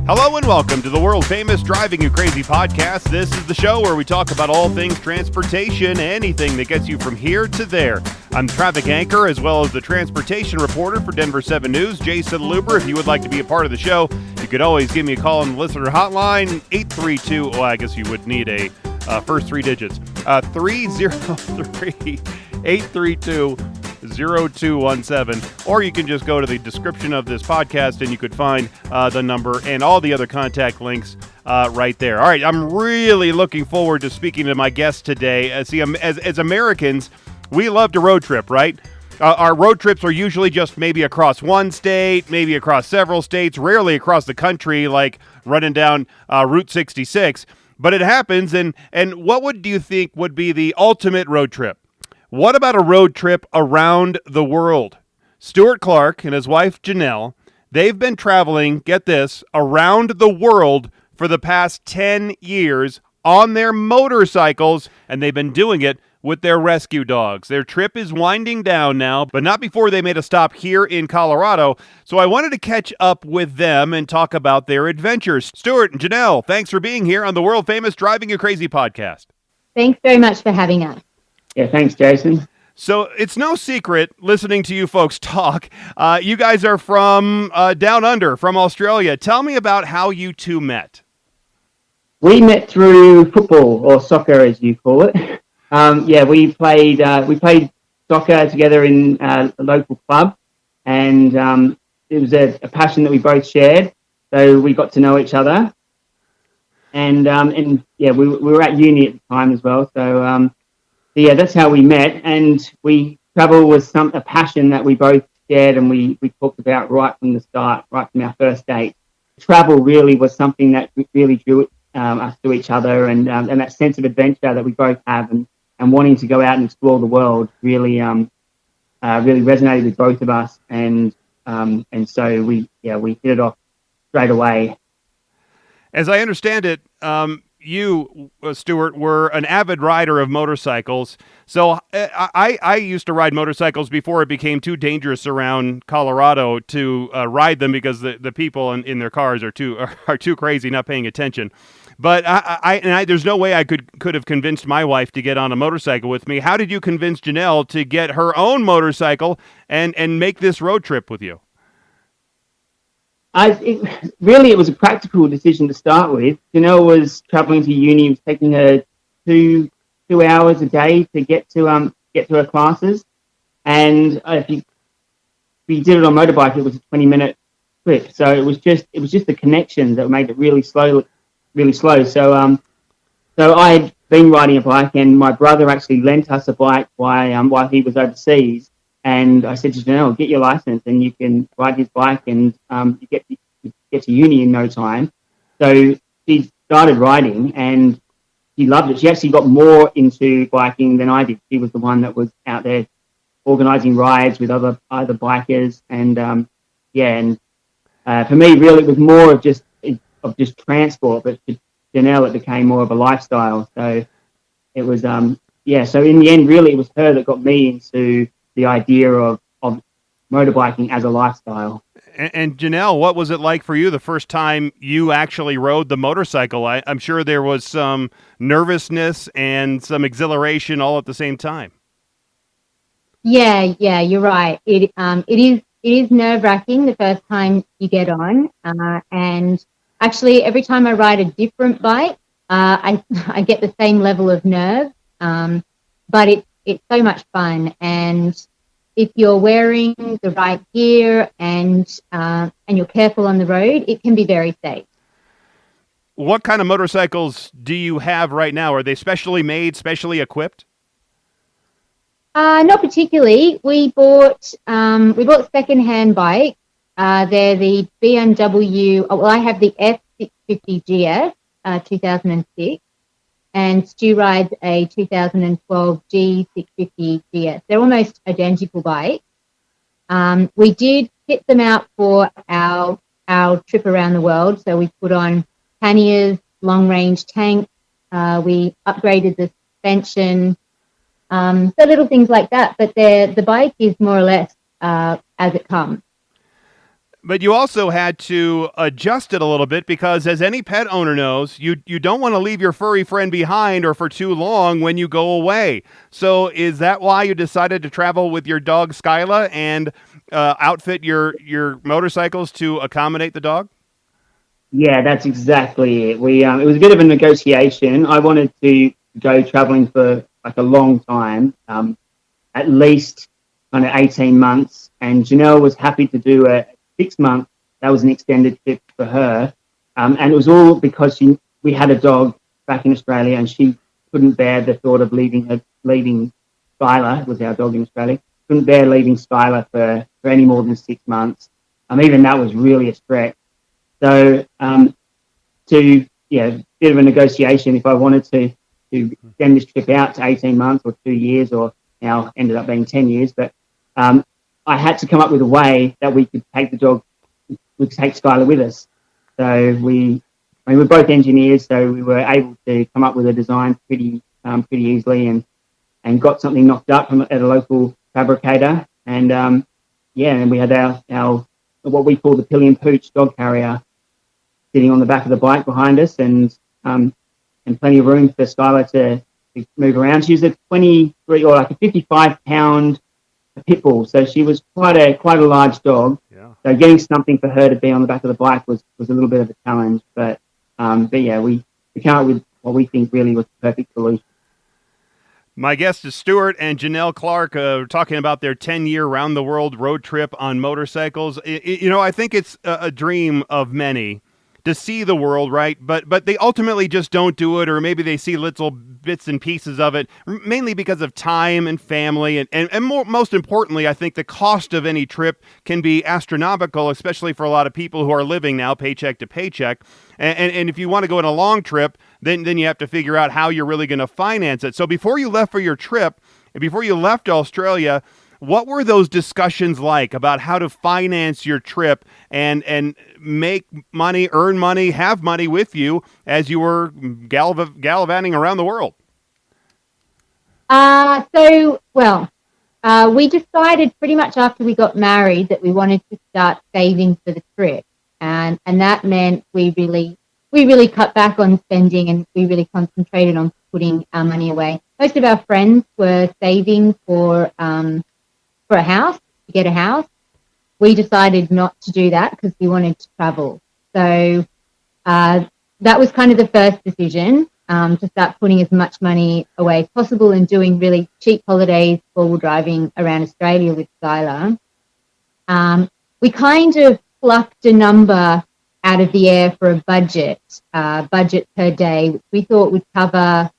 Hello and welcome to the world-famous Driving You Crazy podcast. This is the show where we talk about all things transportation, anything that gets you from here to there. I'm traffic anchor as well as the transportation reporter for Denver 7 News, Jason Luber. If you would like to be a part of the show, you could always give me a call on the listener hotline, 832, well, I guess you would need a first three digits, 303-832-0217, or you can just go to the description of this podcast and you could find the number and all the other contact links right there. All right, I'm really looking forward to speaking to my guest today. As Americans, we love to road trip, right? Our road trips are usually just maybe across one state, maybe across several states, rarely across the country, like running down Route 66. But it happens, and what do you think would be the ultimate road trip? What about a road trip around the world? Stuart Clarke and his wife Janell, they've been traveling, get this, around the world for the past 10 years on their motorcycles, and they've been doing it with their rescue dogs. Their trip is winding down now, but not before they made a stop here in Colorado. So I wanted to catch up with them and talk about their adventures. Stuart and Janell, thanks for being here on the world-famous Driving You Crazy podcast. Thanks very much for having us. Yeah, thanks, Jason. So it's no secret, listening to you folks talk, you guys are from down under, from Australia. Tell me about how you two met. We met through football, or soccer as you call it. We played soccer together in a local club, and it was a passion that we both shared. So we got to know each other, and we were at uni at the time as well. So that's how we met, and travel was a passion that we both shared, and we talked about right from the start, right from our first date. Travel really was something that really drew us to each other, and that sense of adventure that we both have, and wanting to go out and explore the world really resonated with both of us, and so we hit it off straight away. As I understand it, you, Stuart, were an avid rider of motorcycles. So I used to ride motorcycles before it became too dangerous around Colorado to ride them because the people in their cars are too crazy, not paying attention. But there's no way I could have convinced my wife to get on a motorcycle with me. How did you convince Janell to get her own motorcycle and make this road trip with you? It was a practical decision to start with. Janell was traveling to uni. It was taking her two hours a day to get to her classes, and if we did it on motorbike, it was a 20-minute trip. So it was just the connection that made it really slow. So I had been riding a bike, and my brother actually lent us a bike while he was overseas. And I said to Janell, get your license and you can ride his bike, and you get to uni in no time. So she started riding and she loved it. She actually got more into biking than I did. She was the one that was out there organising rides with other bikers. And for me, really, it was more of just transport. But for Janell, it became more of a lifestyle. So it was, so in the end, really, it was her that got me into the idea of motorbiking as a lifestyle. And Janell, what was it like for you the first time you actually rode the motorcycle? I'm sure there was some nervousness and some exhilaration all at the same time. Yeah, you're right. It is nerve-wracking the first time you get on, and actually every time I ride a different bike, I get the same level of nerve, but it's so much fun. And if you're wearing the right gear and you're careful on the road, it can be very safe. What kind of motorcycles do you have right now? Are they specially made, specially equipped? Not particularly. We bought second-hand bikes. They're the BMW. Well, I have the F650 GS 2006. And Stu rides a 2012 G650 GS. They're almost identical bikes. We did fit them out for our trip around the world. So we put on panniers, long-range tanks. We upgraded the suspension. So little things like that. But the bike is more or less as it comes. But you also had to adjust it a little bit because, as any pet owner knows, you don't want to leave your furry friend behind or for too long when you go away. So is that why you decided to travel with your dog Skyla and outfit your motorcycles to accommodate the dog? Yeah, that's exactly it. It was a bit of a negotiation. I wanted to go traveling for like a long time, at least kind of 18 months. And Janelle was happy to do a 6 month. That was an extended trip for her. And it was all because we had a dog back in Australia and she couldn't bear the thought of leaving Skylar, was our dog in Australia, couldn't bear leaving Skylar for any more than 6 months. Even that was really a stretch. So, bit of a negotiation if I wanted to extend this trip out to 18 months or 2 years, or now ended up being 10 years. But I had to come up with a way that we could take Skylar with us. So we're both engineers, so we were able to come up with a design pretty easily, and got something knocked up at a local fabricator. And and we had our what we call the pillion pooch dog carrier sitting on the back of the bike behind us, and plenty of room for Skylar to move around. She was a 23 or like a 55-pound pit bull, so she was quite a large dog. Yeah. So getting something for her to be on the back of the bike was a little bit of a challenge, but yeah, we came up with what we think really was the perfect solution. My guest is Stuart and Janell Clarke. We're talking about their 10-year round-the-world road trip on motorcycles. I think it's a dream of many to see the world, right? But they ultimately just don't do it, or maybe they see little bits and pieces of it, mainly because of time and family. And most importantly, I think the cost of any trip can be astronomical, especially for a lot of people who are living now paycheck to paycheck. And if you want to go on a long trip, then you have to figure out how you're really going to finance it. So before you left for your trip, and before you left Australia, what were those discussions like about how to finance your trip and make money, earn money, have money with you as you were gallivanting around the world? We decided pretty much after we got married that we wanted to start saving for the trip, and that meant we really cut back on spending, and we really concentrated on putting our money away. Most of our friends were saving for a house, to get a house. We decided not to do that because we wanted to travel. So that was kind of the first decision, to start putting as much money away as possible and doing really cheap holidays, four-wheel driving around Australia with Skylar. We kind of plucked a number out of the air for a budget per day, which we thought would cover,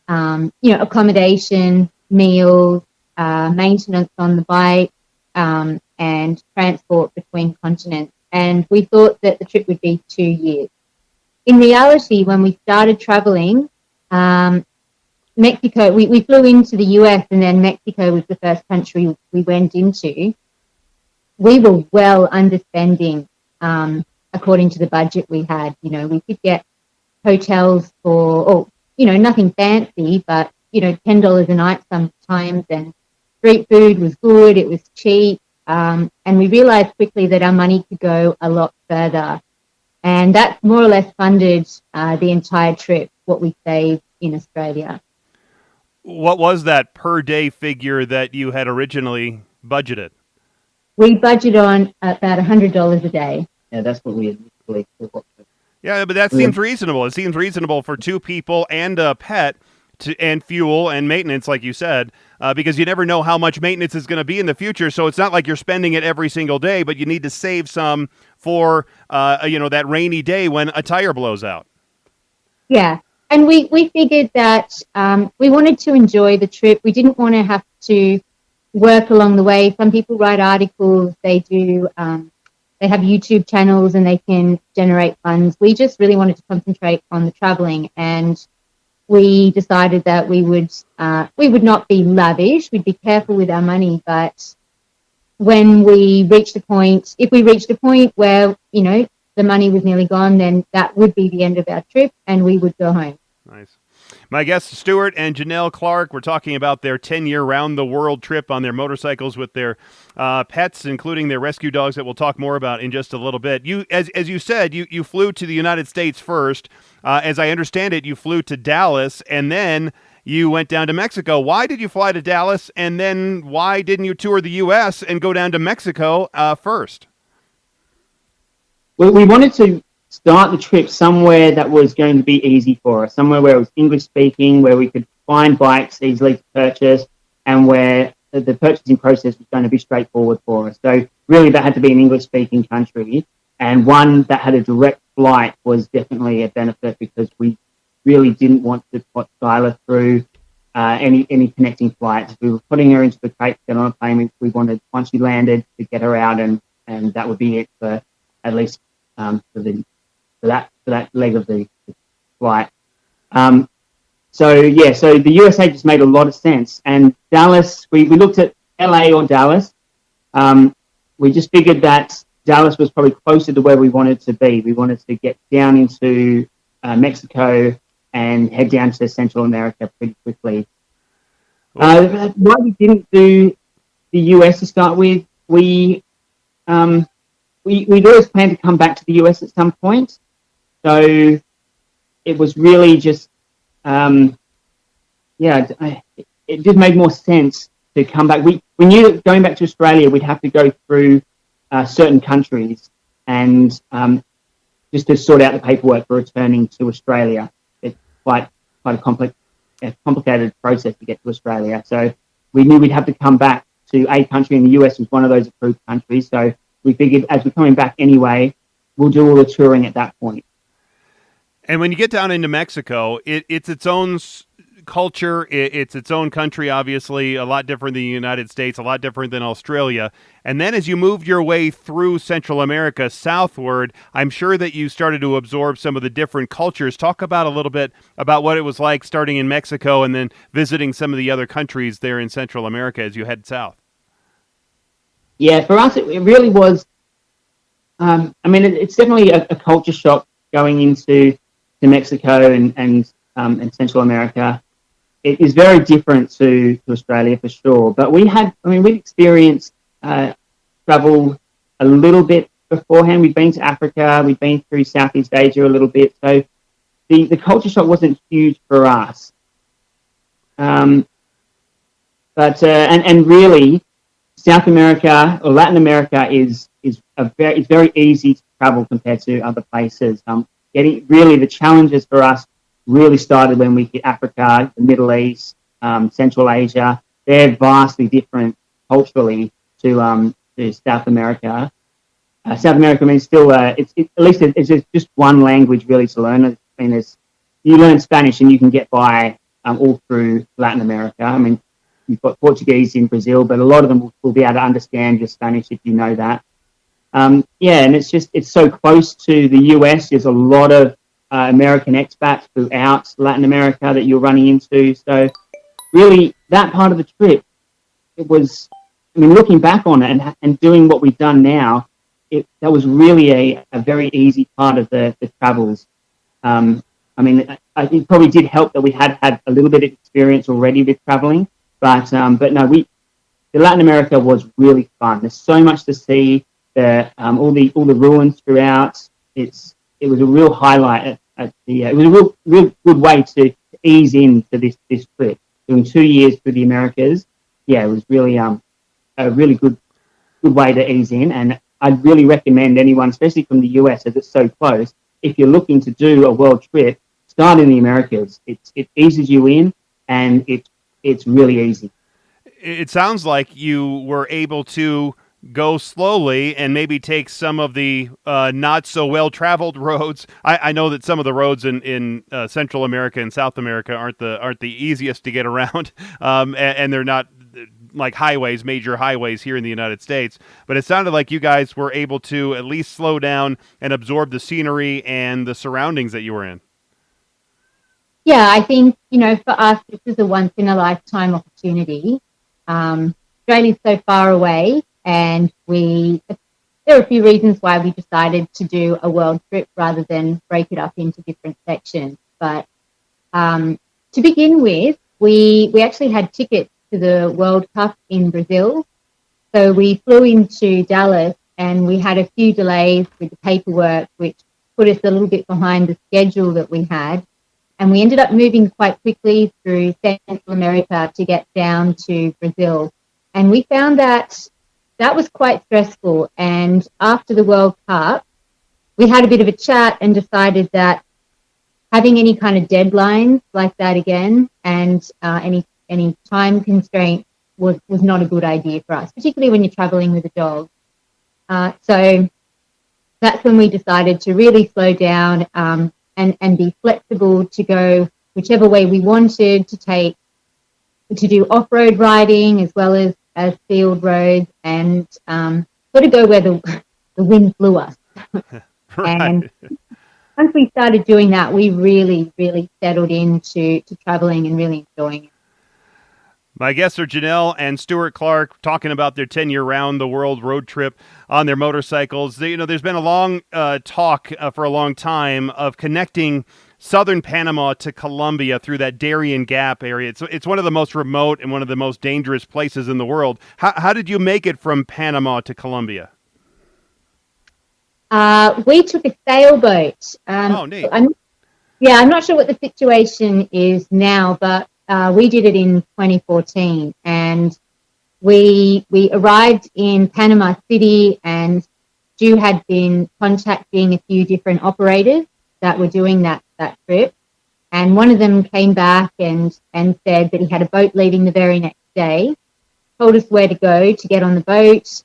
accommodation, meals, maintenance on the bike, and transport between continents. And we thought that the trip would be 2 years. In reality, when we started traveling, Mexico, we flew into the US, and then Mexico was the first country we went into. We were well underspending, according to the budget we had. We could get hotels for, nothing fancy, but, $10 a night sometimes, and street food was good, it was cheap, and we realized quickly that our money could go a lot further. And that more or less funded the entire trip, what we saved in Australia. What was that per day figure that you had originally budgeted? We budgeted on about $100 a day. Yeah, that's what we initially thought. Yeah, but that seems reasonable. It seems reasonable for two people and a pet, and fuel and maintenance, like you said, because you never know how much maintenance is going to be in the future. So it's not like you're spending it every single day, but you need to save some for, that rainy day when a tire blows out. Yeah, and we figured that we wanted to enjoy the trip. We didn't want to have to work along the way. Some people write articles, they do, they have YouTube channels, and they can generate funds. We just really wanted to concentrate on the traveling, and we decided that we would not be lavish. We'd be careful with our money, but when we reached a point, if we reached a point where, the money was nearly gone, then that would be the end of our trip and we would go home. Nice. My guests, Stuart and Janell Clarke. We're talking about their 10-year round-the-world trip on their motorcycles with their pets, including their rescue dogs that we'll talk more about in just a little bit. You, as you said, you flew to the United States first. As I understand it, you flew to Dallas, and then you went down to Mexico. Why did you fly to Dallas, and then why didn't you tour the U.S. and go down to Mexico first? We wanted to start the trip somewhere that was going to be easy for us, somewhere where it was English speaking, where we could find bikes easily to purchase, and where the purchasing process was going to be straightforward for us. So really that had to be an English speaking country, and one that had a direct flight was definitely a benefit, because we really didn't want to put Skylar through any connecting flights. We were putting her into the crate to get on a plane. We wanted, once she landed, to get her out, and that would be it for at least for that leg of the flight. So the USA just made a lot of sense. And Dallas, we looked at LA or Dallas. We just figured that Dallas was probably closer to where we wanted to be. We wanted to get down into Mexico and head down to Central America pretty quickly. Why we didn't do the US to start with, we'd always planned to come back to the US at some point. So it was really just, it just made more sense to come back. We knew that going back to Australia, we'd have to go through certain countries, and just to sort out the paperwork for returning to Australia. It's quite a complicated process to get to Australia. So we knew we'd have to come back to a country, and the US was one of those approved countries. So we figured, as we're coming back anyway, we'll do all the touring at that point. And when you get down into Mexico, it's its own culture. It's its own country, obviously, a lot different than the United States, a lot different than Australia. And then as you moved your way through Central America southward, I'm sure that you started to absorb some of the different cultures. Talk about a little bit about what it was like starting in Mexico and then visiting some of the other countries there in Central America as you head south. Yeah, for us, it really was, it's definitely a culture shock going into Mexico and Central America. It is very different to Australia for sure. But we'd experienced travel a little bit beforehand. We'd been to Africa, we'd been through Southeast Asia a little bit. So the culture shock wasn't huge for us. But really, South America or Latin America is very easy to travel compared to other places. The challenges for us really started when we hit Africa, the Middle East, Central Asia. They're vastly different culturally to South America. South America, still, at least it's just one language really to learn. You learn Spanish and you can get by all through Latin America. You've got Portuguese in Brazil, but a lot of them will be able to understand your Spanish if you know that. And it's so close to the US. There's a lot of American expats throughout Latin America that you're running into. So really, that part of the trip, it was, looking back on it and doing what we've done now, that was really a very easy part of the travels. It probably did help that we had a little bit of experience already with traveling, but no, the Latin America was really fun. There's so much to see. All the ruins throughout. It was a real highlight. It was a real good way to ease into this trip. Doing 2 years through the Americas, it was really a really good way to ease in. And I'd really recommend anyone, especially from the US, as it's so close, if you're looking to do a world trip, start in the Americas. It eases you in, and it's really easy. It sounds like you were able to go slowly and maybe take some of the not so well traveled roads. I know that some of the roads in Central America and South America aren't the easiest to get around, and they're not like major highways here in the United States. But it sounded like you guys were able to at least slow down and absorb the scenery and the surroundings that you were in. Yeah, I think, for us, this is a once in a lifetime opportunity. Australia's so far away. And there are a few reasons why we decided to do a world trip rather than break it up into different sections. But to begin with, we actually had tickets to the World Cup in Brazil. So we flew into Dallas and we had a few delays with the paperwork, which put us a little bit behind the schedule that we had. And we ended up moving quite quickly through Central America to get down to Brazil. And we found that was quite stressful. And after the World Cup, we had a bit of a chat and decided that having any kind of deadlines like that again and any time constraints was not a good idea for us, particularly when you're traveling with a dog. So that's when we decided to really slow down and be flexible to go whichever way we wanted to do off-road riding as well as field roads and sort of go where the wind blew us. Right. And once we started doing that, we really, really settled into traveling and really enjoying it. My guests are Janell and Stuart Clarke talking about their 10-year round-the-world road trip on their motorcycles. There's been a long talk for a long time of connecting southern Panama to Colombia through that Darien Gap area. It's one of the most remote and one of the most dangerous places in the world. How did you make it from Panama to Colombia? We took a sailboat. Oh, neat. I'm not sure what the situation is now, but we did it in 2014, and we arrived in Panama City, and Stu had been contacting a few different operators that were doing that trip, and one of them came back and said that he had a boat leaving the very next day, told us where to go to get on the boat.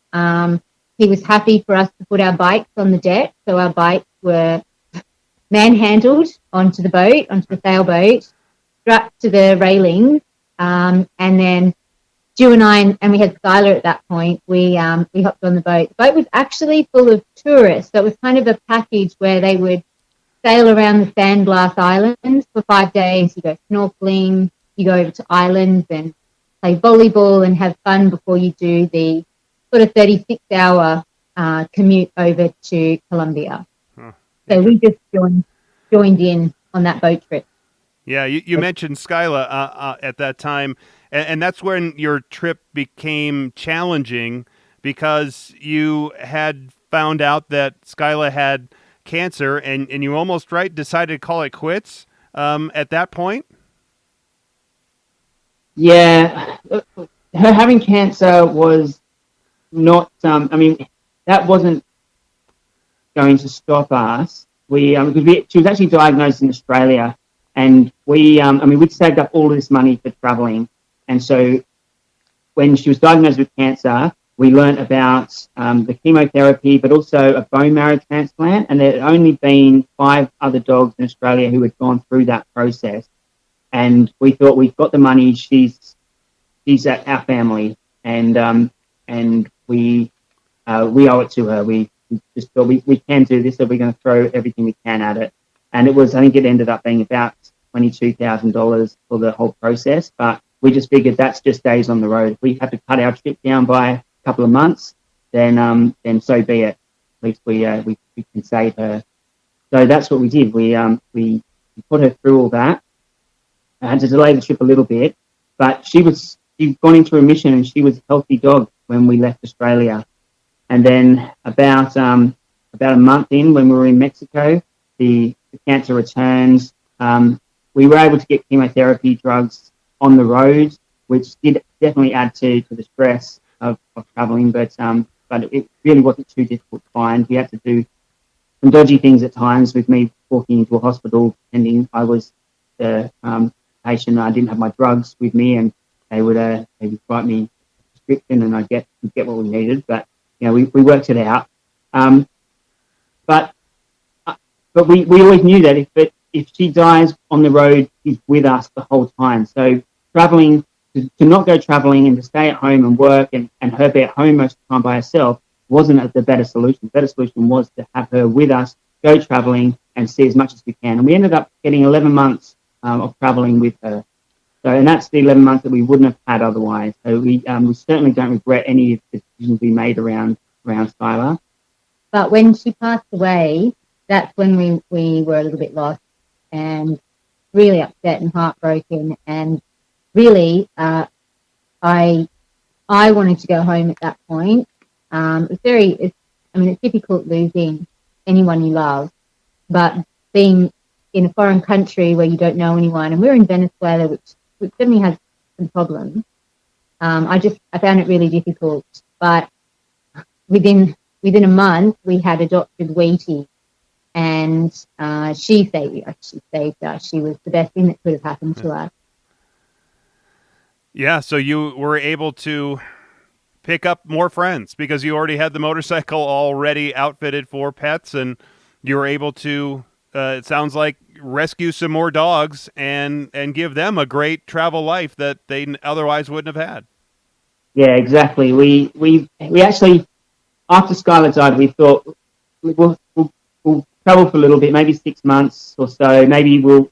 He was happy for us to put our bikes on the deck, so our bikes were manhandled onto the sailboat, strapped to the railings, and then Stu and I, and we had Skylar at that point, we hopped on the boat. The boat was actually full of tourists, so it was kind of a package where they would sail around the Sandglass Islands for 5 days. You go snorkeling, you go over to islands and play volleyball and have fun before you do the sort of 36-hour commute over to Colombia. Huh. So we just joined in on that boat trip. Yeah, you mentioned Skyla at that time, and that's when your trip became challenging because you had found out that Skyla had cancer, and you almost decided to call it quits at that point? Yeah, her having cancer was not, that wasn't going to stop us. She was actually diagnosed in Australia, and we'd saved up all of this money for traveling. And so when she was diagnosed with cancer, we learnt about the chemotherapy, but also a bone marrow transplant. And there had only been 5 other dogs in Australia who had gone through that process. And we thought, we've got the money. She's at our family, and we owe it to her. We just thought we can do this, so we're going to throw everything we can at it. And I think it ended up being about $22,000 for the whole process. But we just figured that's just days on the road. If we have to cut our trip down by a couple of months, then so be it. At least we can save her. So that's what we did. We put her through all that. I had to delay the trip a little bit, but she'd gone into remission and she was a healthy dog when we left Australia. And then about a month in, when we were in Mexico, the cancer returned. We were able to get chemotherapy drugs on the road, which did definitely add to the stress of traveling, but it really wasn't too difficult to find. We had to do some dodgy things at times with me walking into a hospital, pretending I was the patient. I didn't have my drugs with me, and they would write me a prescription, and I'd get what we needed. But we worked it out. But we always knew that if she dies on the road, she's with us the whole time. So traveling, to not go traveling and to stay at home and work and her be at home most of the time by herself wasn't the better solution. The better solution was to have her with us, go traveling and see as much as we can. And we ended up getting 11 months of traveling with her. So, and that's the 11 months that we wouldn't have had otherwise. So we certainly don't regret any of the decisions we made around Skylar. But when she passed away, that's when we were a little bit lost. And really upset and heartbroken, and really, I wanted to go home at that point. It's difficult losing anyone you love, but being in a foreign country where you don't know anyone, and we're in Venezuela, which certainly has some problems. I found it really difficult, but within a month we had adopted Wheatie, and she saved us. She was the best thing that could have happened to us. Yeah, so you were able to pick up more friends because you already had the motorcycle already outfitted for pets, and you were able to, it sounds like, rescue some more dogs and give them a great travel life that they otherwise wouldn't have had. Yeah, exactly. We actually, after Skylar died, we thought we'll travel for a little bit, maybe 6 months or so. Maybe we'll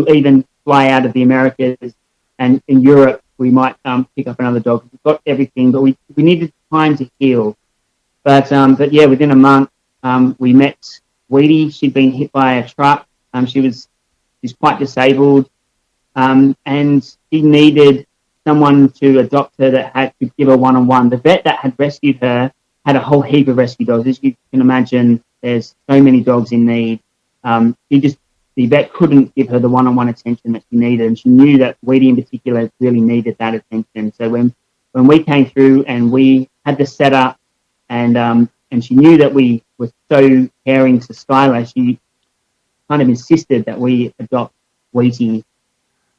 even fly out of the Americas, and in Europe we might pick up another dog. We've got everything, but we needed time to heal. But yeah, within a month we met Wheatie. She'd been hit by a truck. She's quite disabled, and she needed someone to adopt her that could give her one-on-one. The vet that had rescued her had a whole heap of rescue dogs. As you can imagine, there's so many dogs in need. The vet couldn't give her the one-on-one attention that she needed, and she knew that Wheatie in particular really needed that attention. So when we came through and we had the setup, and she knew that we were so caring to Skylar, she kind of insisted that we adopt Wheatie,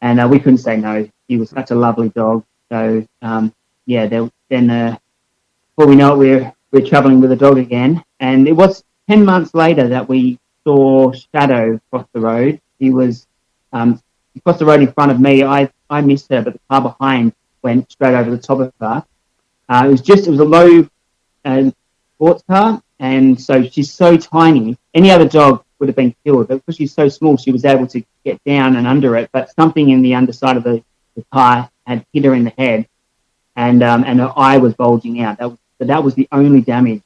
and we couldn't say no. He was such a lovely dog. So before we know it, we're traveling with a dog again, and it was 10 months later that we saw Shadow cross the road. He crossed the road in front of me. I missed her, but the car behind went straight over the top of her. It was a low sports car, and so she's so tiny. Any other dog would have been killed, but because she's so small, she was able to get down and under it. But something in the underside of the car had hit her in the head, and her eye was bulging out. That was the only damage.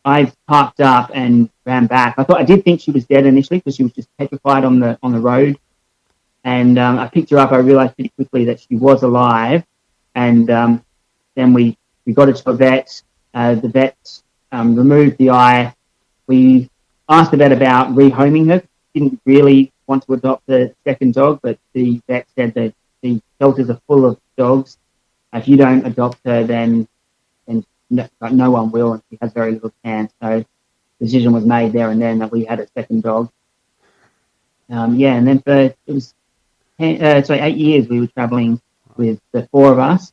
I parked up and ran back. I did think she was dead initially because she was just petrified on the road. And I picked her up. I realized pretty quickly that she was alive. And then we got her to a vet. The vet removed the eye. We asked the vet about rehoming her. She didn't really want to adopt a second dog, but the vet said that the shelters are full of dogs. If you don't adopt her, then no one will, and she has very little chance. So the decision was made there and then that we had a second dog. And then for 8 years we were traveling with the four of us,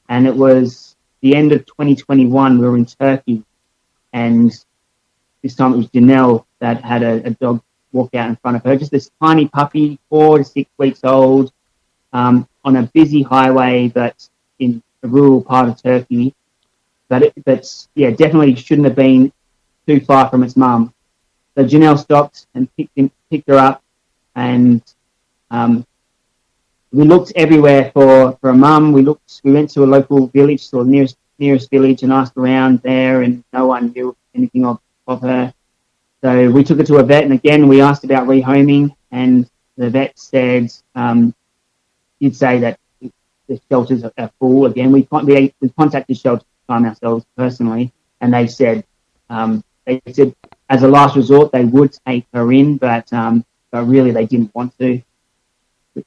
and it was the end of 2021. We were in Turkey, and this time it was Janell that had a dog walk out in front of her, just this tiny puppy, 4 to 6 weeks old, on a busy highway, but in a rural part of Turkey. But definitely shouldn't have been too far from its mum. So Janell stopped and picked her up, and we looked everywhere for a mum. We went to a local village, or nearest village, and asked around there, and no one knew anything of her. So we took her to a vet, and again we asked about rehoming, and the vet said he'd say that the shelters are full again. We contacted shelters ourselves personally, and they said as a last resort they would take her in, but really they didn't want to,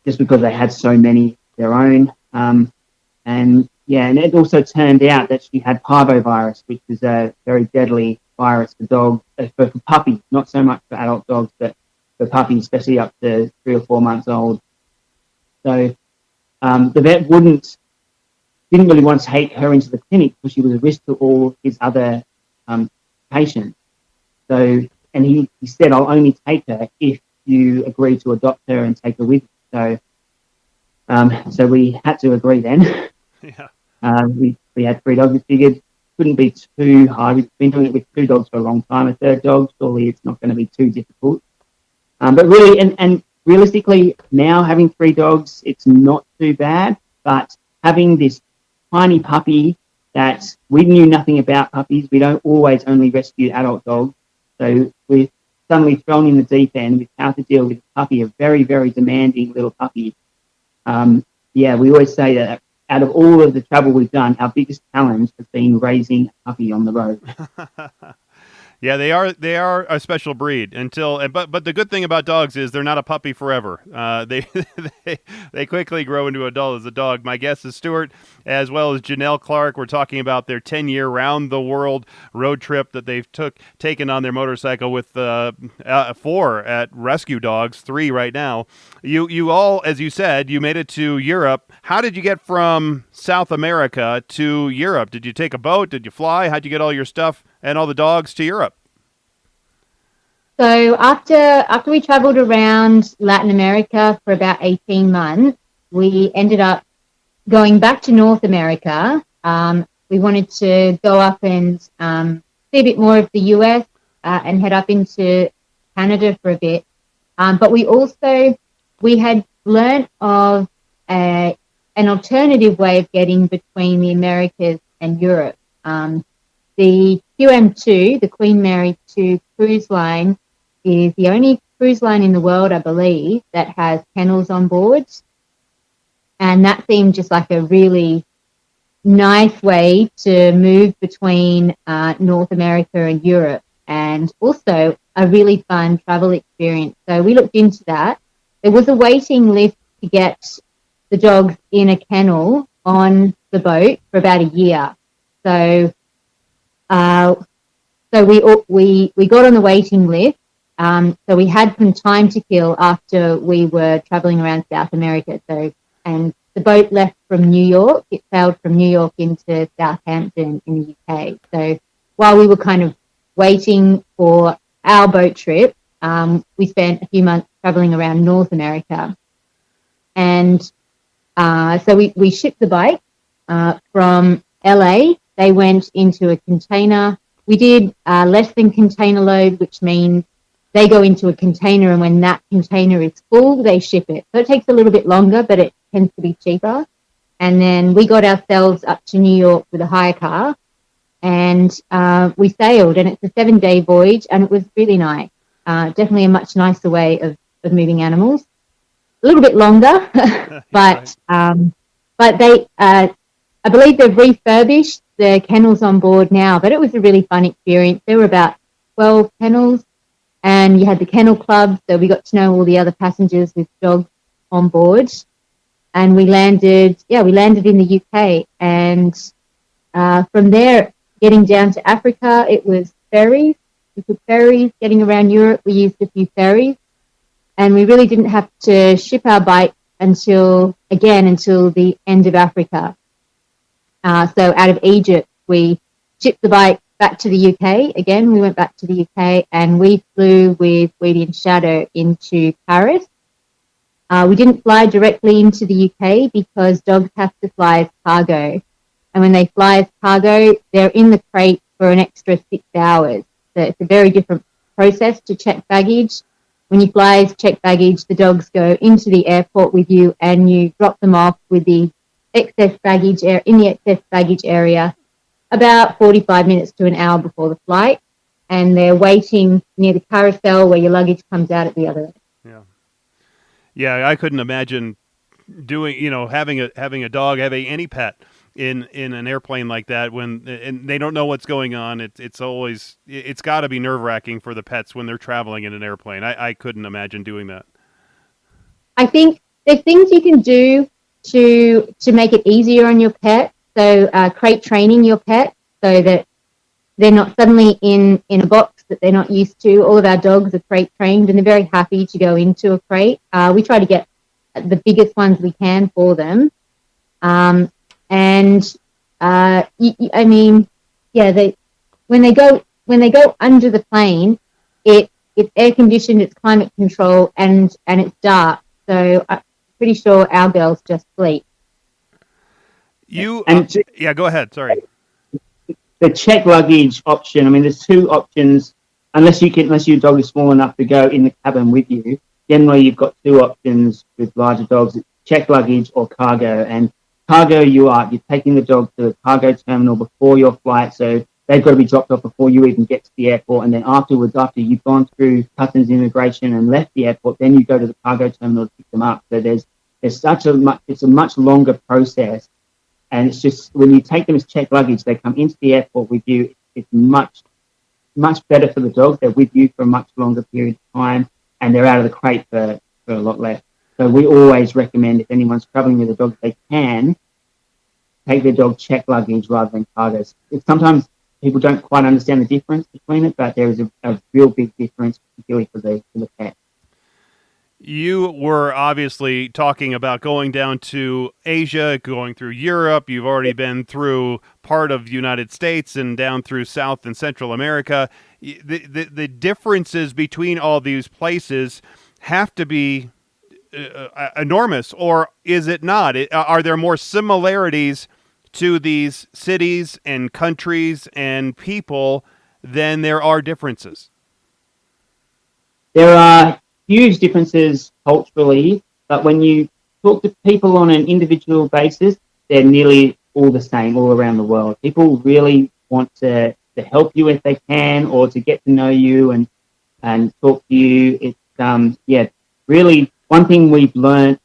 just because they had so many of their own. And it also turned out that she had parvovirus, which is a very deadly virus for dogs, for puppies, not so much for adult dogs, but for puppies, especially up to 3 or 4 months old. So the vet didn't really want to take her into the clinic because she was a risk to all his other patients. So, and he said, I'll only take her if you agree to adopt her and take her with you. So we had to agree then. Yeah. We had 3 dogs. We figured it couldn't be too hard. We've been doing it with 2 dogs for a long time. A third dog, surely it's not going to be too difficult. But really, and realistically, now having 3 dogs, it's not too bad. But having this tiny puppy that we knew nothing about puppies. We don't always only rescue adult dogs. So with suddenly thrown in the deep end with how to deal with a puppy, a very, very demanding little puppy. We always say that out of all of the travel we've done, our biggest challenge has been raising a puppy on the road. Yeah, they are a special breed but the good thing about dogs is they're not a puppy forever. They quickly grow into adult as a dog. My guest is Stuart as well as Janell Clarke. We're talking about their 10-year round the world road trip that they've taken on their motorcycle with 4 at rescue dogs, 3 right now. You all, as you said, you made it to Europe. How did you get from South America to Europe? Did you take a boat? Did you fly? How'd you get all your stuff and all the dogs to Europe? So after we traveled around Latin America for about 18 months, we ended up going back to North America. We wanted to go up and see a bit more of the US and head up into Canada for a bit. But we had learnt of an alternative way of getting between the Americas and Europe. The QM2, the Queen Mary 2 cruise line, is the only cruise line in the world, I believe, that has kennels on board. And that seemed just like a really nice way to move between North America and Europe, and also a really fun travel experience. So we looked into that. There was a waiting list to get the dogs in a kennel on the boat for about a year. So we got on the waiting list. So we had some time to kill after we were traveling around South America. And the boat left from New York. It sailed from New York into Southampton in the UK. So while we were kind of waiting for our boat trip, we spent a few months traveling around North America. And so we shipped the bike from LA. They went into a container. We did less than container load, which means they go into a container, and when that container is full, they ship it. So it takes a little bit longer, but it tends to be cheaper. And then we got ourselves up to New York with a hire car, and we sailed. And it's a 7-day voyage, and it was really nice. Definitely a much nicer way of moving animals. A little bit longer, but they, I believe they've refurbished the kennels on board now. But it was a really fun experience. There were about 12 kennels. And you had the kennel club, so we got to know all the other passengers with dogs on board. And we landed in the UK. And from there, getting down to Africa, it was ferries. We took ferries. Getting around Europe, we used a few ferries. And we really didn't have to ship our bike until the end of Africa. So out of Egypt, we shipped the bike back to the UK. Again, we went back to the UK, and we flew with Weedy and Shadow into Paris. We didn't fly directly into the UK because dogs have to fly as cargo. And when they fly as cargo, they're in the crate for an extra 6 hours. So it's a very different process to check baggage. When you fly as checked baggage, the dogs go into the airport with you, and you drop them off with the excess baggage in the excess baggage area about 45 minutes to an hour before the flight, and they're waiting near the carousel where your luggage comes out at the other end. Yeah, I couldn't imagine having a dog, having any pet in an airplane like that and they don't know what's going on. It's got to be nerve-wracking for the pets when they're traveling in an airplane. I couldn't imagine doing that. I think there's things you can do to make it easier on your pet. So crate training your pet so that they're not suddenly in a box that they're not used to. All of our dogs are crate trained, and they're very happy to go into a crate. We try to get the biggest ones we can for them. When they go under the plane, it's air conditioned, it's climate controlled, and it's dark. So I'm pretty sure our girls just sleep. Go ahead. Sorry. The check luggage option. I mean, there's 2 options. Unless your dog is small enough to go in the cabin with you. Generally, you've got 2 options with larger dogs: it's check luggage or cargo. And cargo, you're taking the dog to the cargo terminal before your flight. So they've got to be dropped off before you even get to the airport. And then afterwards, after you've gone through customs immigration and left the airport, then you go to the cargo terminal to pick them up. So it's a much longer process. And it's just, when you take them as checked luggage, they come into the airport with you. It's much better for the dog. They're with you for a much longer period of time, and they're out of the crate for a lot less. So we always recommend, if anyone's traveling with a dog, they can take their dog checked luggage rather than cargoes. Sometimes people don't quite understand the difference between it, but there is a real big difference, particularly for the pet. You were obviously talking about going down to Asia, going through Europe. You've already been through part of the United States and down through South and Central America. The differences between all these places have to be enormous, or is it not? Are there more similarities to these cities and countries and people than there are differences? There are huge differences culturally, but when you talk to people on an individual basis, they're nearly all the same all around the world. People really want to help you if they can, or to get to know you and talk to you. It's really, one thing we've learned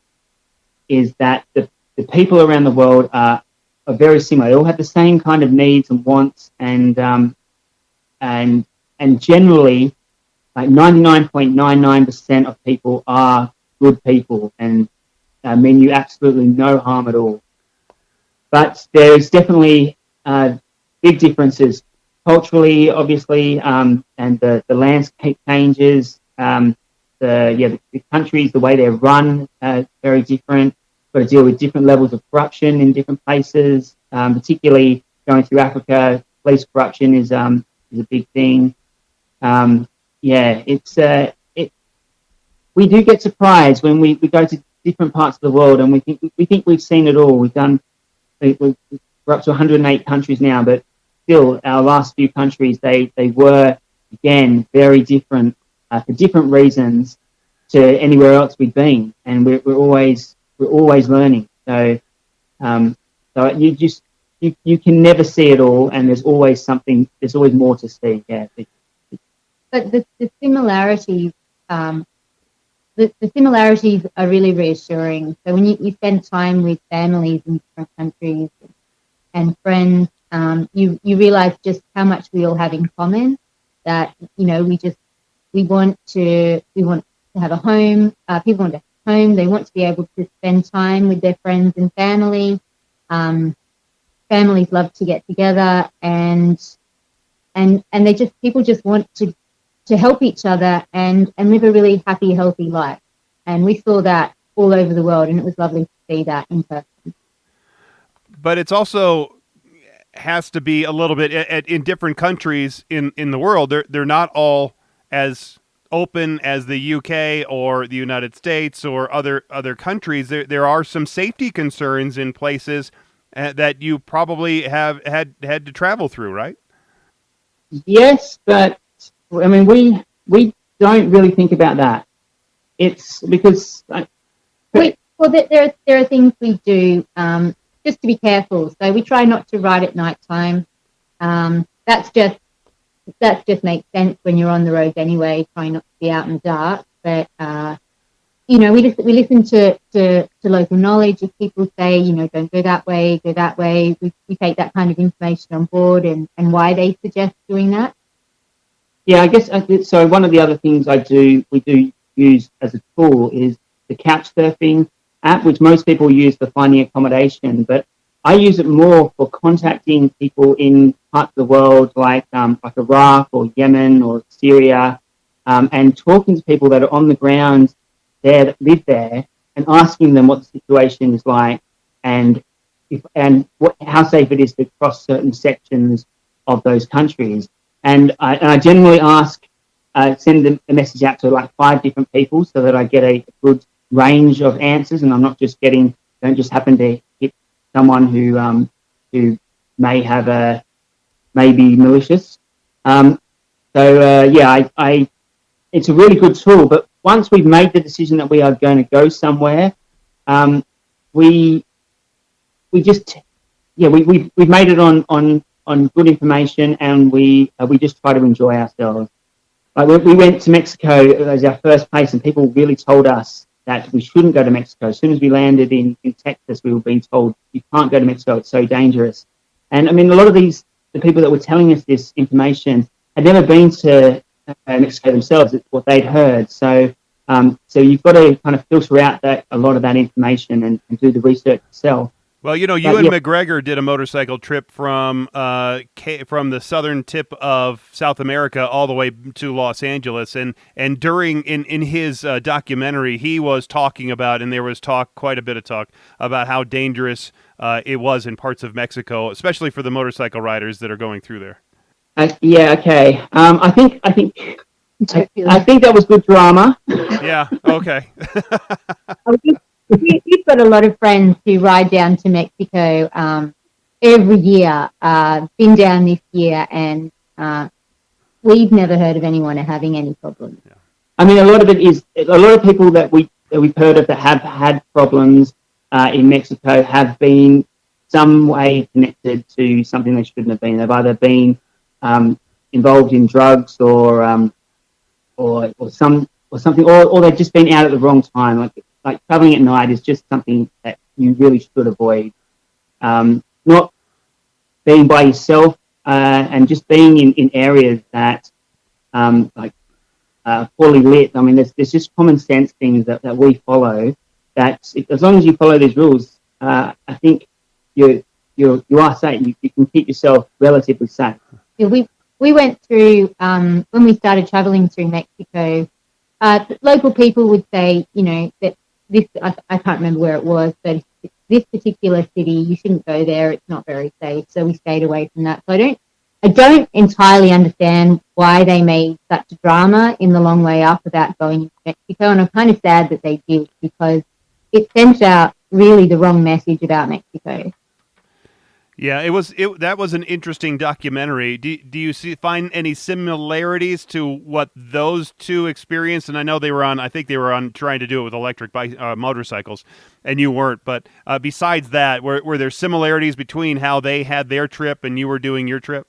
is that the people around the world are very similar. They all have the same kind of needs and wants, and generally, like 99.99% of people are good people and mean you absolutely no harm at all. But there's definitely big differences culturally, obviously, and the landscape changes. The countries, the way they're run, very different. Got to deal with different levels of corruption in different places. Particularly going through Africa, police corruption is a big thing. We do get surprised when we go to different parts of the world, and we think we've seen it all. We're up to 108 countries now, but still, our last few countries, they were, again, very different for different reasons to anywhere else we've been, and we're always learning. So you can never see it all, and there's always more to see. Yeah. But the similarities, the similarities are really reassuring. So when you spend time with families in different countries and friends, you realize just how much we all have in common. That we want to have a home. People want to have a home. They want to be able to spend time with their friends and family. Families love to get together, and people just want to help each other and live a really happy, healthy life. And we saw that all over the world, and it was lovely to see that in person. But it's also has to be a little bit in different countries in the world. They're not all as open as the UK or the United States or other countries. There are some safety concerns in places that you probably have had to travel through, right? Yes, but I mean, we don't really think about that. It's because there are things we do just to be careful. So we try not to ride at night time. That's just makes sense when you're on the road anyway. Try not to be out in the dark. But we listen to local knowledge. If people say don't go that way, go that way, we take that kind of information on board and why they suggest doing that. Yeah, I guess so. One of the other things we do use as a tool is the couch surfing app, which most people use for finding accommodation, but I use it more for contacting people in parts of the world like Iraq or Yemen or Syria, and talking to people that are on the ground there, that live there, and asking them what the situation is like and how safe it is to cross certain sections of those countries. And I generally send a message out to like 5 different people so that I get a good range of answers, and I'm not just don't just happen to hit someone who may be malicious. It's a really good tool. But once we've made the decision that we are going to go somewhere, we've made it on on good information, and we just try to enjoy ourselves. Like we went to Mexico as our first place, and people really told us that we shouldn't go to Mexico. As soon as we landed in Texas, we were being told, you can't go to Mexico, it's so dangerous. And I mean, a lot of the people that were telling us this information had never been to Mexico themselves. It's what they'd heard. So you've got to kind of filter out a lot of that information and do the research yourself. Well, you and McGregor did a motorcycle trip from the southern tip of South America all the way to Los Angeles, and during in his documentary, he was talking about, and there was quite a bit of talk about how dangerous it was in parts of Mexico, especially for the motorcycle riders that are going through there. Yeah. Okay. I think that was good drama. Yeah. Okay. We've got a lot of friends who ride down to Mexico every year. Been down this year, and we've never heard of anyone having any problems. Yeah. I mean, a lot of it is a lot of people that we've heard of that have had problems in Mexico have been some way connected to something they shouldn't have been. They've either been involved in drugs or something, or they've just been out at the wrong time. Like traveling at night is just something that you really should avoid. Not being by yourself and just being in areas that poorly lit. I mean, there's just common sense things that we follow. That as long as you follow these rules, I think you are safe. You can keep yourself relatively safe. Yeah, we went through when we started traveling through Mexico. Local people would say, that this, I can't remember where it was, but this particular city, you shouldn't go there. It's not very safe. So we stayed away from that. So I don't entirely understand why they made such a drama in the long way up about going into Mexico. And I'm kind of sad that they did, because it sent out really the wrong message about Mexico. Yeah, that was an interesting documentary. Do you find any similarities to what those two experienced? And I know I think they were on trying to do it with electric motorcycles, and you weren't. But besides that, were there similarities between how they had their trip and you were doing your trip?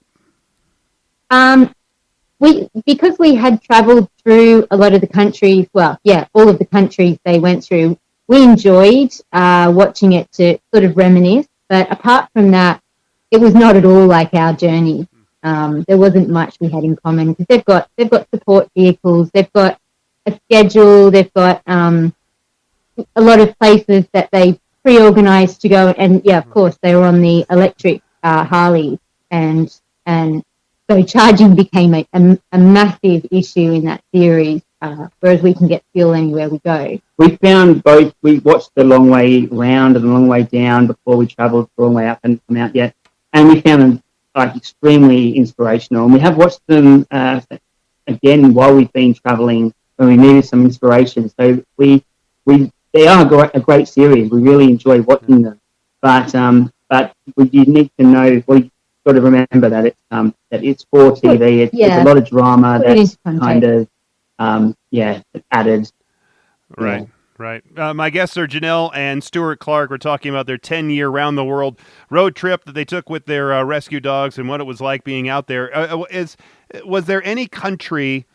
Because we had traveled through a lot of the countries, all of the countries they went through, we enjoyed watching it to sort of reminisce. But apart from that, it was not at all like our journey. There wasn't much we had in common, because they've got support vehicles, they've got a schedule, they've got a lot of places that they pre-organised to go. And yeah, of course, they were on the electric Harleys, and so charging became a massive issue in that series. Whereas we can get fuel anywhere we go. We found both. We watched the long way round and the long way down before we travelled the long way up and come out yet, and we found them extremely inspirational. And we have watched them again while we've been travelling when we needed some inspiration. So they are a great series. We really enjoy watching them, but you need to know. We've got to remember that it's for TV. It's a lot of drama. That's kind of added. Right, yeah. Right. My guests are Janell and Stuart Clarke. We're talking about their 10-year round-the-world road trip that they took with their rescue dogs and what it was like being out there. Was there any country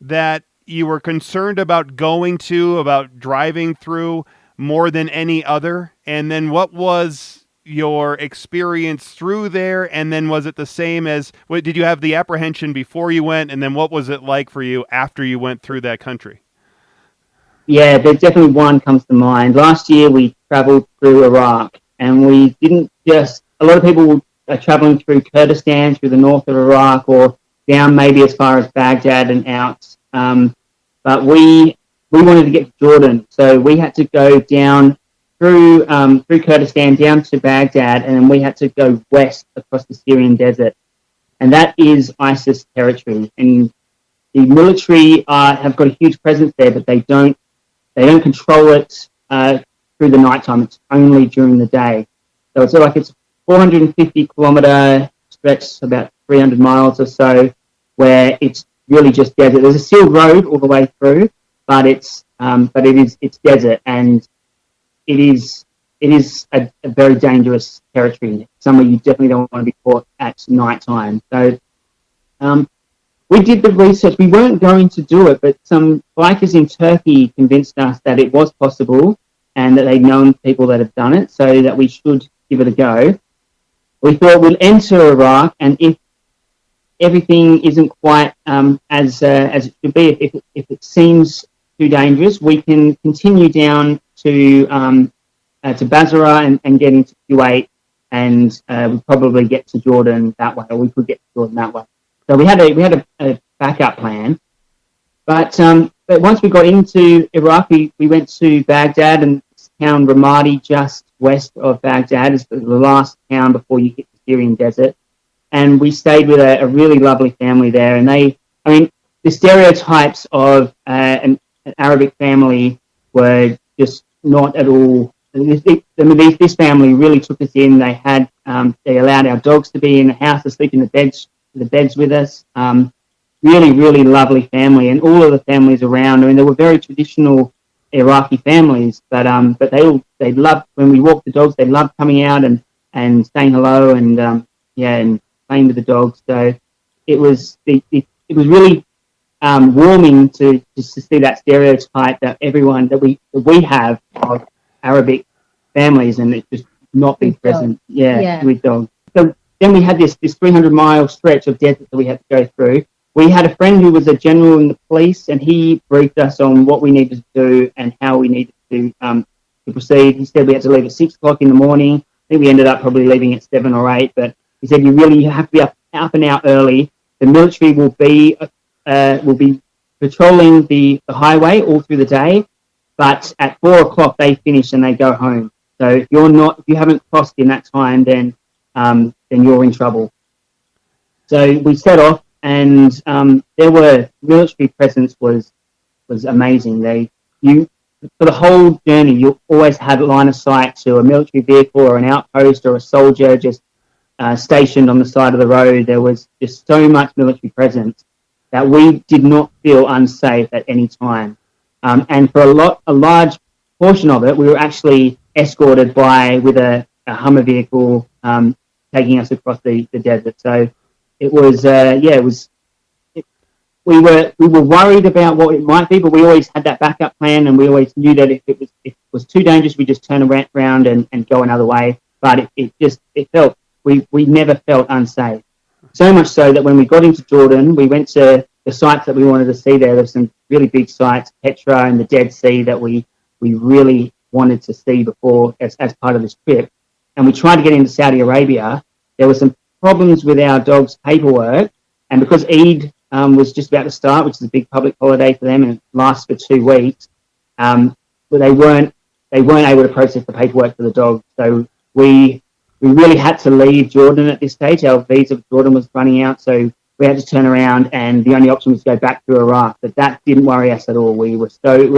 that you were concerned about about driving through more than any other? And then what was your experience through there, and then was it the same as, did you have the apprehension before you went, and then what was it like for you after you went through that country? Yeah, there's definitely one comes to mind. Last year we travelled through Iraq, and we didn't just, a lot of people are travelling through Kurdistan, through the north of Iraq, or down maybe as far as Baghdad and out, but we wanted to get to Jordan, so we had to go down through Kurdistan down to Baghdad, and then we had to go west across the Syrian desert, and that is ISIS territory. And the military have got a huge presence there, but they don't control it through the nighttime. It's only during the day. So it's like it's 450 kilometer stretch, about 300 miles or so, where it's really just desert. There's a sealed road all the way through, but it's desert, and it's it is a very dangerous territory, somewhere you definitely don't want to be caught at night time. So we did the research. We weren't going to do it, but some bikers in Turkey convinced us that it was possible and that they'd known people that have done it, so that we should give it a go. We thought we'd enter Iraq, and if everything isn't quite as it should be, if it seems too dangerous, we can continue down to Basra and get into Kuwait, and we'll probably get to Jordan that way, or we could get to Jordan that way. So we had a backup plan, but once we got into Iraq, we went to Baghdad, and this town Ramadi, just west of Baghdad, is the last town before you hit the Syrian desert. And we stayed with a really lovely family there. And the stereotypes of an Arabic family were just not at all. This family really took us in. They had they allowed our dogs to be in the house, to sleep in the beds with us. Really, really lovely family, and all of the families around. I mean, they were very traditional Iraqi families, but they loved when we walked the dogs. They loved coming out and saying hello and playing with the dogs. So it was really warming to see that stereotype that we have of Arabic families, and it's just not been present. With dogs. So then we had this 300-mile stretch of desert that we had to go through. We had a friend who was a general in the police, and he briefed us on what we needed to do and how we needed to proceed. He said we had to leave at 6 o'clock in the morning. I think we ended up probably leaving at 7 or 8, but he said you have to be up and out early. The military will be patrolling the highway all through the day, but at 4 o'clock they finish and they go home. So if you haven't crossed in that time, then you're in trouble. So we set off, and there were military presence was amazing. For the whole journey, you always had line of sight to a military vehicle or an outpost or a soldier just stationed on the side of the road. There was just so much military presence that we did not feel unsafe at any time. And for a large portion of it, we were actually escorted with a Hummer vehicle taking us across the desert. So it was, we were worried about what it might be, but we always had that backup plan, and we always knew that if it was too dangerous, we just turn around and go another way. But it felt, we never felt unsafe. So much so that when we got into Jordan, we went to the sites that we wanted to see there. There's some really big sites, Petra and the Dead Sea, that we really wanted to see before as part of this trip. And we tried to get into Saudi Arabia. There were some problems with our dog's paperwork, and because Eid was just about to start, which is a big public holiday for them, and it lasts for 2 weeks, but they weren't able to process the paperwork for the dog. So we really had to leave Jordan at this stage. Our visa for Jordan was running out, so we had to turn around, and the only option was to go back to Iraq. But that didn't worry us at all. We were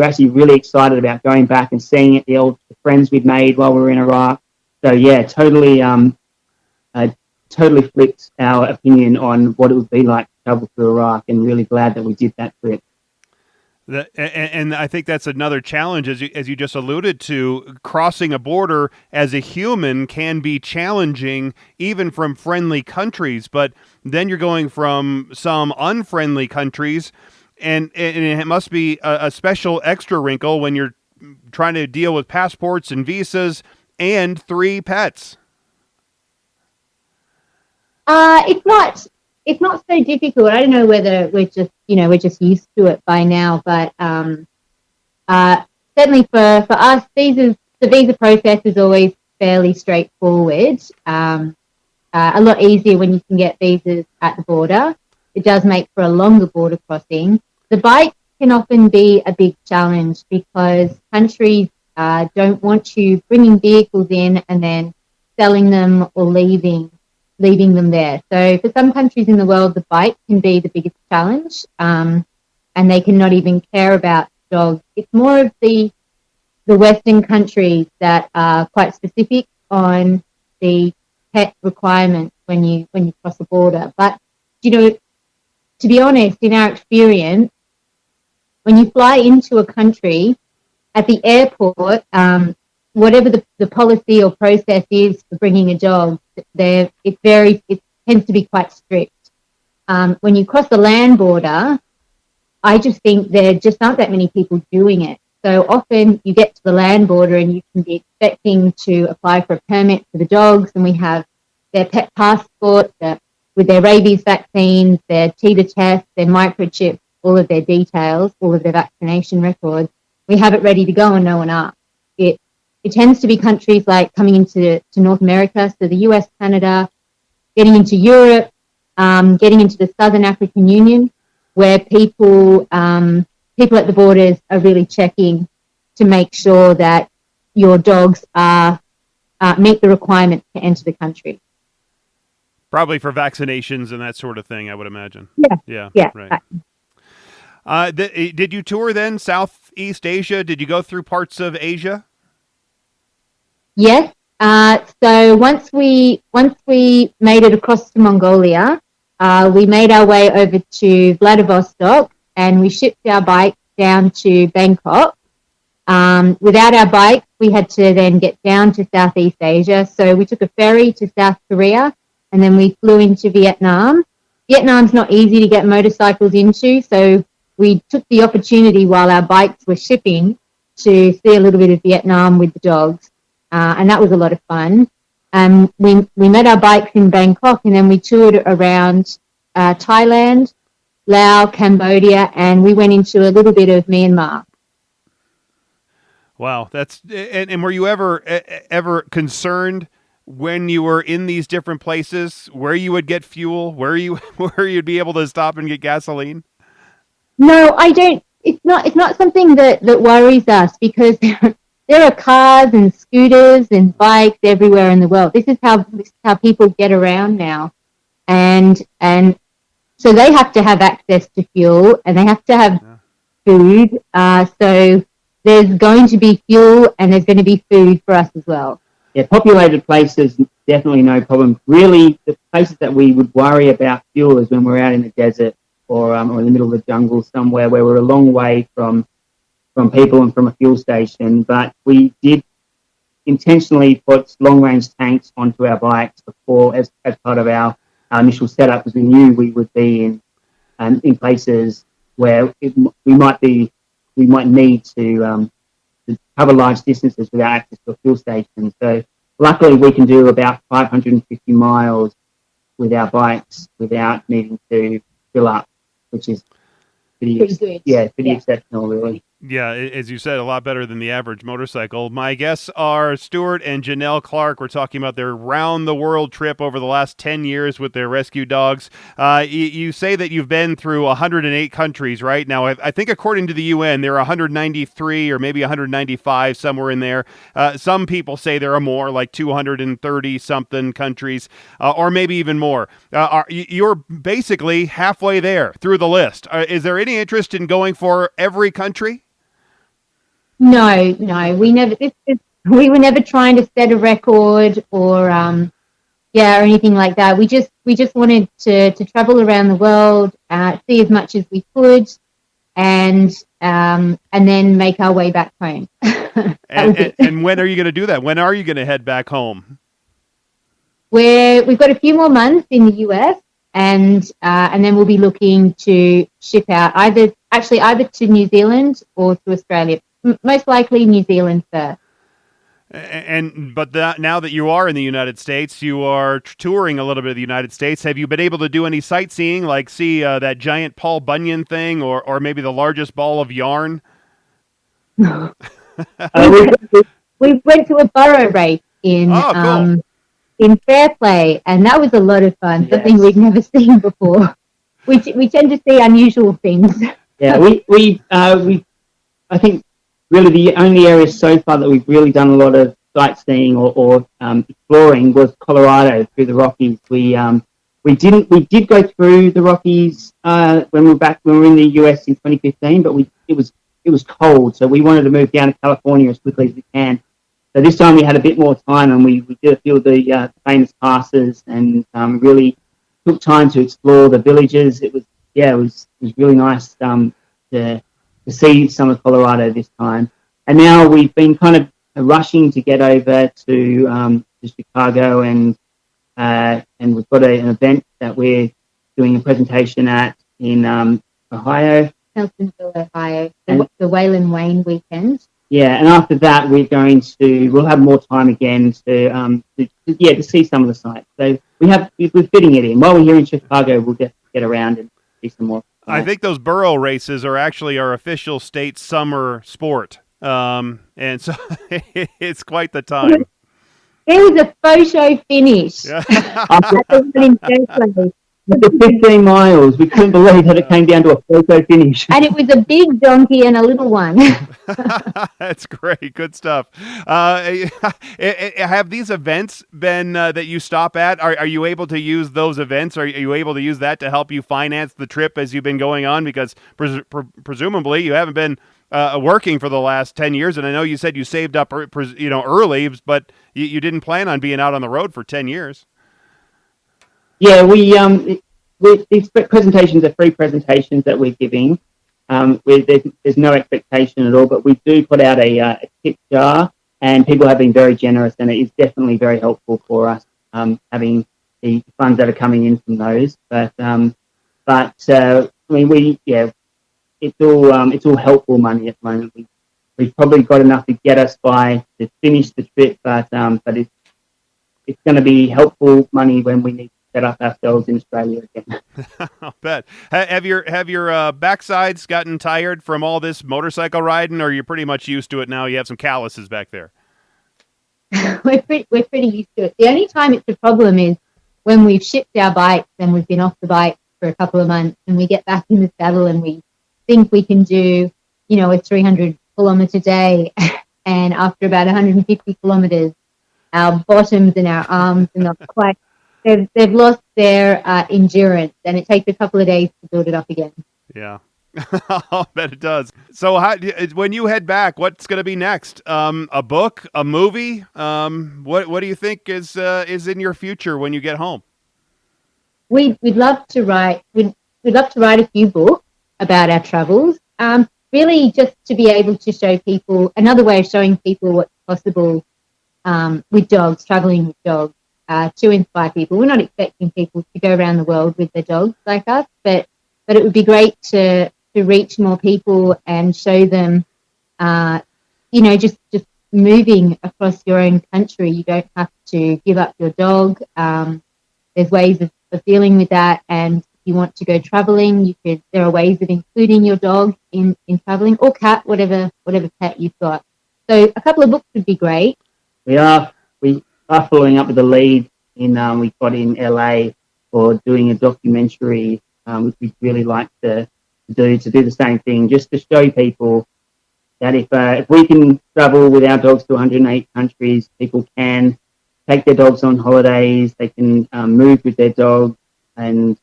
actually really excited about going back and seeing the friends we'd made while we were in Iraq. So yeah, totally flipped our opinion on what it would be like to travel through Iraq, and really glad that we did that trip. And I think that's another challenge, as you just alluded to. Crossing a border as a human can be challenging, even from friendly countries. But then you're going from some unfriendly countries, and it must be a special extra wrinkle when you're trying to deal with passports and visas and 3 pets. It's not so difficult. I don't know whether we're just used to it by now, but certainly for us, the visa process is always fairly straightforward. A lot easier when you can get visas at the border. It does make for a longer border crossing. The bike can often be a big challenge because countries don't want you bringing vehicles in and then selling them or leaving them there. So for some countries in the world, the bike can be the biggest challenge, and they cannot even care about dogs. It's more of the Western countries that are quite specific on the pet requirements when you cross the border. But to be honest, in our experience, when you fly into a country at the airport, whatever the policy or process is for bringing a dog, it tends to be quite strict. When you cross the land border, I just think there just aren't that many people doing it. So often you get to the land border and you can be expecting to apply for a permit for the dogs, and we have their pet passport with their rabies vaccines, their teeter test, their microchip, all of their details, all of their vaccination records. We have it ready to go and no one asks. It tends to be countries like coming into North America, so the US, Canada, getting into Europe, getting into the Southern African Union, where people at the borders are really checking to make sure that your dogs meet the requirements to enter the country. Probably for vaccinations and that sort of thing, I would imagine. Yeah. Right. Did you tour then Southeast Asia? Did you go through parts of Asia? Yes. So once we made it across to Mongolia, we made our way over to Vladivostok, and we shipped our bike down to Bangkok. Without our bike, we had to then get down to Southeast Asia. So we took a ferry to South Korea, and then we flew into Vietnam. Vietnam's not easy to get motorcycles into, so we took the opportunity while our bikes were shipping to see a little bit of Vietnam with the dogs, and that was a lot of fun. We met our bikes in Bangkok, and then we toured around Thailand, Laos, Cambodia, and we went into a little bit of Myanmar. Wow, and were you ever concerned when you were in these different places where you would get fuel, where you'd be able to stop and get gasoline? No, I don't. It's not something that worries us, because there are cars and scooters and bikes everywhere in the world. This is how people get around now, and so they have to have access to fuel, and they have to have food. So there's going to be fuel, and there's going to be food for us as well. Yeah, populated places, definitely no problem. Really, the places that we would worry about fuel is when we're out in the desert or in the middle of the jungle somewhere where we're a long way from people and from a fuel station. But we did intentionally put long-range tanks onto our bikes before, as part of our initial setup, because we knew we would be in places where we might need to cover large distances without access to a fuel station. So luckily we can do about 550 miles with our bikes without needing to fill up, which is pretty good. Yeah, pretty exceptional, really. Yeah, as you said, a lot better than the average motorcycle. My guests are Stuart and Janell Clarke. We're talking about their round-the-world trip over the last 10 years with their rescue dogs. You say that you've been through 108 countries, right? Now, I think according to the UN, there are 193 or maybe 195, somewhere in there. Some people say there are more, like 230-something countries, or maybe even more. You're basically halfway there through the list. Is there any interest in going for every country? No, we never. We were never trying to set a record or anything like that. We just wanted to travel around the world, see as much as we could, and then make our way back home. And when are you going to do that? When are you going to head back home? We've got a few more months in the US, and then we'll be looking to ship out either to New Zealand or to Australia. Most likely New Zealand first. But now that you are in the United States, you are touring a little bit of the United States. Have you been able to do any sightseeing, like see that giant Paul Bunyan thing, or maybe the largest ball of yarn? We went to a burro race in Fairplay, and that was a lot of fun. Yes. Something we'd never seen before. We tend to see unusual things. Yeah, we I think really the only area so far that we've really done a lot of sightseeing or exploring was Colorado through the Rockies. We did go through the Rockies when we were in the US in 2015, but it was cold, so we wanted to move down to California as quickly as we can. So this time we had a bit more time, and we did a few of the famous passes and really took time to explore the villages. It was really nice to see some of Colorado this time. And now we've been kind of rushing to get over to Chicago, and we've got an event that we're doing a presentation at in Ohio. Nelsonville, Ohio, the Waylon Wayne weekend. Yeah, and after that, we'll have more time again to see some of the sites. So we're fitting it in. While we're here in Chicago, we'll get around and see some more. I think those burro races are actually our official state summer sport. And so it's quite the time. There was a photo finish. Yeah. After 15 miles, we couldn't believe that it came down to a photo finish. And it was a big donkey and a little one. That's great. Good stuff. Have these events been that you stop at? Are you able to use those events? Are you able to use that to help you finance the trip as you've been going on? Because presumably you haven't been working for the last 10 years. And I know you said you saved up early, but you didn't plan on being out on the road for 10 years. Yeah, these presentations are free presentations that we're giving. There's no expectation at all, but we do put out a tip jar, and people have been very generous, and it is definitely very helpful for us having the funds that are coming in from those. But it's all helpful money at the moment. We've probably got enough to get us by to finish the trip, but it's going to be helpful money when we need set up ourselves in Australia again. I'll bet. Have your backsides gotten tired from all this motorcycle riding, or are you pretty much used to it now? You have some calluses back there. We're pretty used to it. The only time it's a problem is when we've shipped our bikes and we've been off the bike for a couple of months, and we get back in the saddle and we think we can do, a 300-kilometer day, and after about 150 kilometers, our bottoms and our arms are not quite. They've lost their endurance, and it takes a couple of days to build it up again. Yeah, I'll bet it does. So when you head back, what's going to be next? A book, a movie? What do you think is in your future when you get home? We'd love to write. We'd love to write a few books about our travels. Really, just to be able to show people another way of showing people what's possible with dogs, traveling with dogs. To inspire people. We're not expecting people to go around the world with their dogs like us, but it would be great to reach more people and show them, just moving across your own country. You don't have to give up your dog. There's ways of dealing with that, and if you want to go traveling, there are ways of including your dog in traveling, or cat, whatever pet you've got. So a couple of books would be great. We are following up with a lead we've got in LA for doing a documentary, which we'd really like to do the same thing, just to show people that if we can travel with our dogs to 108 countries, people can take their dogs on holidays, they can move with their dogs, and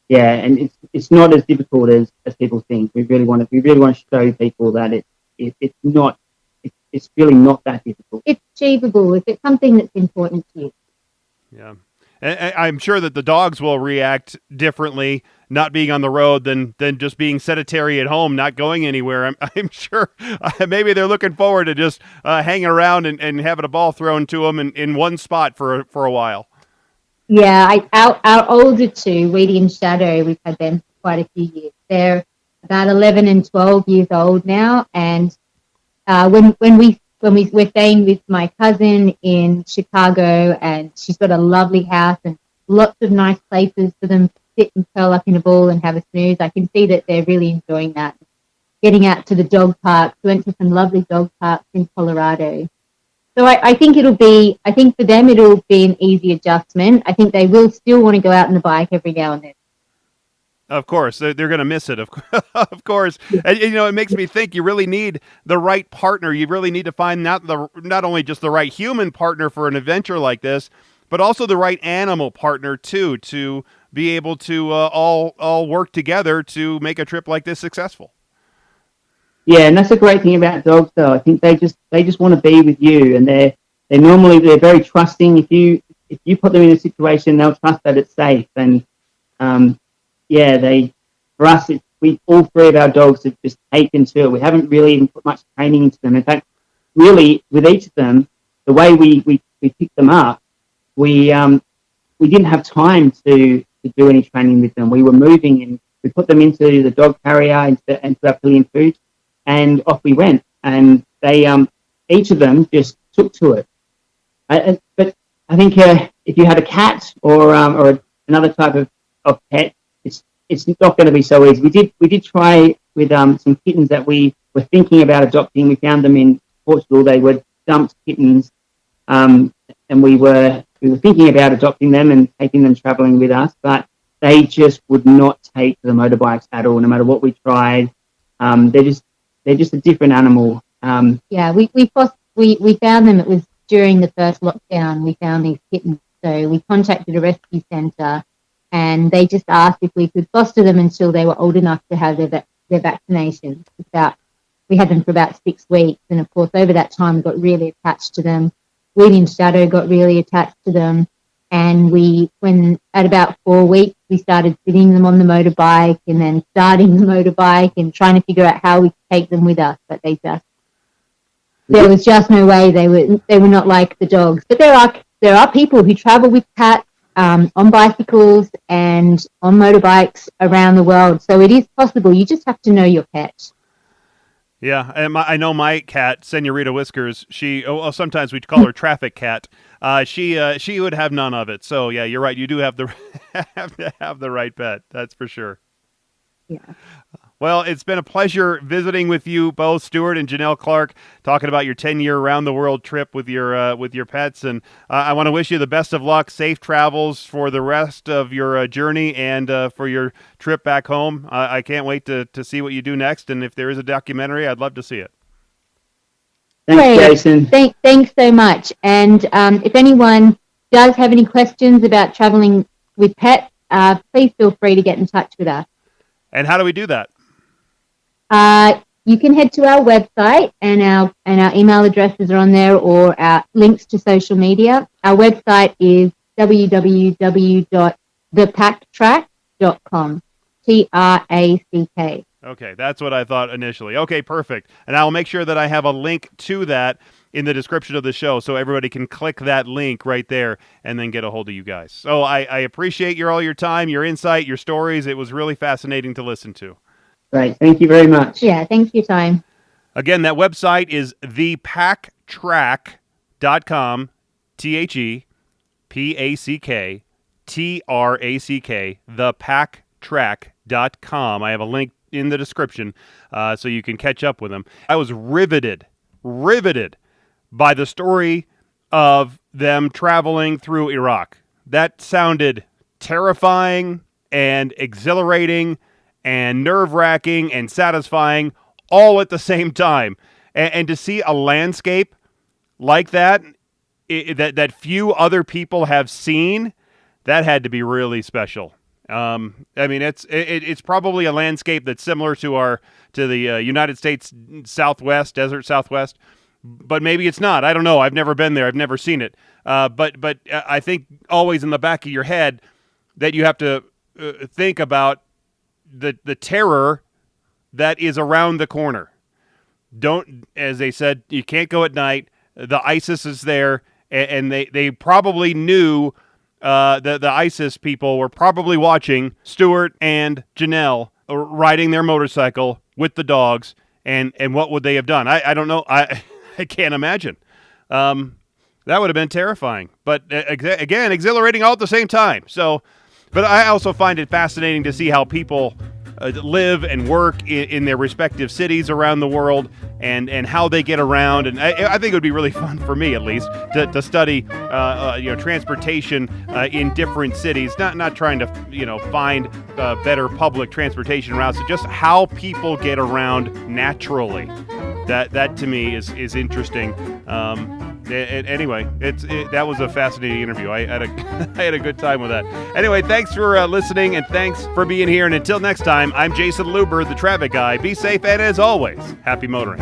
it's not as difficult as people think. We really want to show people that it's really not that difficult. It's achievable if it's something that's important to you. Yeah. And I'm sure that the dogs will react differently not being on the road than just being sedentary at home, not going anywhere. I'm sure maybe they're looking forward to just hanging around and having a ball thrown to them in one spot for a while. Yeah, our older two, Weedy and Shadow, we've had them for quite a few years. They're about 11 and 12 years old now, and when we're staying with my cousin in Chicago, and she's got a lovely house and lots of nice places for them to sit and curl up in a ball and have a snooze, I can see that they're really enjoying that. Getting out to the dog parks, we went to some lovely dog parks in Colorado. So I think for them it'll be an easy adjustment. I think they will still want to go out on the bike every now and then. Of course, they're going to miss it. Of course, and it makes me think you really need the right partner. You really need to find not only just the right human partner for an adventure like this, but also the right animal partner too, to be able to all work together to make a trip like this successful. Yeah, and that's a great thing about dogs, though. I think they just want to be with you, and they're very trusting. If you put them in a situation, they'll trust that it's safe, and for us, we all three of our dogs have just taken to it. We haven't really even put much training into them. In fact, really, with each of them, the way we picked them up, we didn't have time to do any training with them. We were moving and we put them into the dog carrier, into our pillion food, and off we went. And they, each of them just took to it. But I think if you had a cat or another type of pet, it's not going to be so easy. We did try with some kittens that we were thinking about adopting. We found them in Portugal. They were dumped kittens, and we were thinking about adopting them and taking them traveling with us, but they just would not take to the motorbikes at all, no matter what we tried. They're just a different animal. Yeah, we found them. It was during the first lockdown. We found these kittens, so we contacted a rescue centre, and they just asked if we could foster them until they were old enough to have their vaccinations. We had them for about 6 weeks, and of course over that time we got really attached to them. William Shadow got really attached to them, and when at about 4 weeks, we started sitting them on the motorbike and then starting the motorbike and trying to figure out how we could take them with us. But there was just no way. They were not like the dogs. But there are people who travel with cats on bicycles and on motorbikes around the world. So it is possible. You just have to know your pet. Yeah, and I know my cat, Senorita Whiskers. Sometimes we call her Traffic Cat. She would have none of it. So yeah, you're right. You do have to have the right pet. That's for sure. Yeah. Well, it's been a pleasure visiting with you both, Stuart and Janell Clarke, talking about your 10-year around-the-world trip with your pets. And I want to wish you the best of luck, safe travels for the rest of your journey and for your trip back home. I can't wait to see what you do next. And if there is a documentary, I'd love to see it. Thanks, Jason. Thanks so much. And if anyone does have any questions about traveling with pets, please feel free to get in touch with us. And how do we do that? You can head to our website, and our email addresses are on there, or our links to social media. Our website is www.thepacktrack.com. TRACK. Okay, that's what I thought initially. Okay, perfect. And I'll make sure that I have a link to that in the description of the show so everybody can click that link right there and then get a hold of you guys. So I appreciate all your time, your insight, your stories. It was really fascinating to listen to. Great. Thank you very much. Yeah, thanks for your time. Again, that website is thepacktrack.com, ThePackTrack, thepacktrack.com. I have a link in the description so you can catch up with them. I was riveted by the story of them traveling through Iraq. That sounded terrifying and exhilarating and nerve-wracking and satisfying all at the same time. And to see a landscape like that, that few other people have seen, that had to be really special. I mean, it's probably a landscape that's similar to the United States Southwest, desert Southwest, but maybe it's not. I don't know. I've never been there. I've never seen it. But I think always in the back of your head that you have to think about the terror that is around the corner. As they said, you can't go at night. The ISIS is there, and they probably knew the ISIS people were probably watching Stuart and Janell riding their motorcycle with the dogs, and what would they have done? I don't know. I can't imagine. That would have been terrifying, but again, exhilarating all at the same time. So. But I also find it fascinating to see how people live and work in their respective cities around the world and how they get around. And I think it would be really fun for me, at least, to study transportation in different cities. Not trying to find better public transportation routes, but just how people get around naturally. That to me is interesting. Anyway, that was a fascinating interview. I had a good time with that. Anyway, thanks for listening, and thanks for being here. And until next time, I'm Jason Luber, the traffic guy. Be safe, and as always, happy motoring.